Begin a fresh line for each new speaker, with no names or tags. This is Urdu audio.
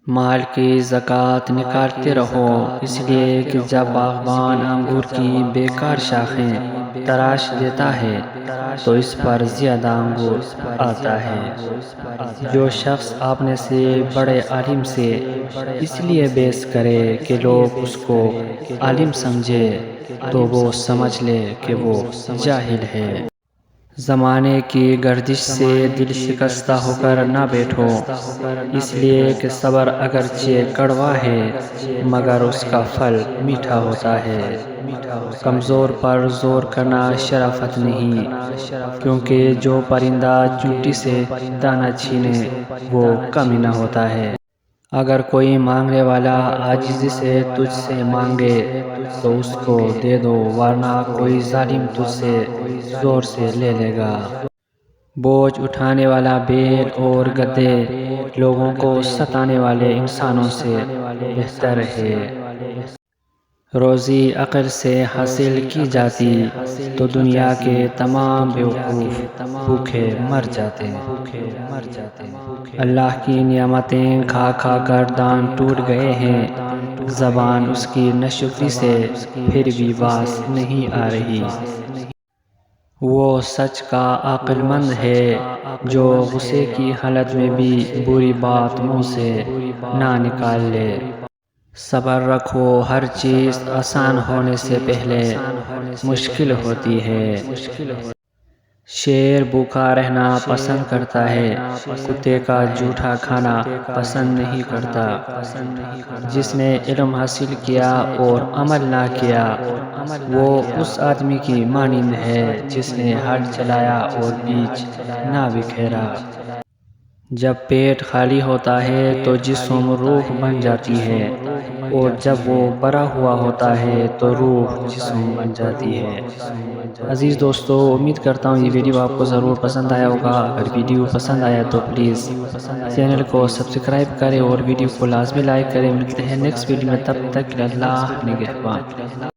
مال کی زکوٰۃ نکالتے رہو، اس لیے کہ جب باغبان انگور کی بیکار شاخیں تراش دیتا ہے تو اس پر زیادہ انگور آتا ہے۔ جو شخص اپنے سے بڑے عالم سے اس لیے بحث کرے کہ لوگ اس کو عالم سمجھے تو وہ سمجھ لے کہ وہ جاہل ہے۔ زمانے کی گردش سے دل شکستہ ہو کر نہ بیٹھو، اس لیے کہ صبر اگرچہ کڑوا ہے مگر اس کا پھل میٹھا ہوتا ہے۔ کمزور پر زور کرنا شرافت نہیں، کیونکہ جو پرندہ چونٹی سے دانہ چھینے وہ کمینہ ہوتا ہے۔ اگر کوئی مانگنے والا عاجزی سے تجھ سے مانگے تو اس کو دے دو، ورنہ کوئی ظالم تجھ سے زور سے لے لے گا۔ بوجھ اٹھانے والا بیل اور گدھے لوگوں کو ستانے والے انسانوں سے بہتر ہے۔ روزی عقل سے حاصل کی جاتی تو دنیا کے تمام بیوقوف بھوکے مر جاتے۔ اللہ کی نعمتیں کھا کھا کر دانت ٹوٹ گئے ہیں، زبان اس کی ناشکری سے پھر بھی باز نہیں آ رہی۔ وہ سچ کا عقل مند ہے جو غصے کی حالت میں بھی بری بات منہ سے نہ نکال لے۔ صبر رکھو، ہر چیز آسان ہونے سے پہلے مشکل ہوتی ہے۔ شیر بھوکا رہنا پسند کرتا ہے، کتے کا جھوٹا کھانا پسند نہیں کرتا۔ جس نے علم حاصل کیا اور عمل نہ کیا وہ اس آدمی کی مانند ہے جس نے ہل چلایا اور بیج نہ بکھیرا۔ جب پیٹ خالی ہوتا ہے تو جسم روح بن جاتی ہے، اور جب وہ بھرا ہوا ہوتا ہے تو روح جسم بن جاتی ہے۔ عزیز دوستو، امید کرتا ہوں یہ ویڈیو آپ کو ضرور پسند آیا ہوگا۔ اگر ویڈیو پسند آیا تو پلیز چینل کو سبسکرائب کریں اور ویڈیو کو لازمی لائک کریں۔ ملتے ہیں نیکسٹ ویڈیو میں، تب تک اللہ نگہبان۔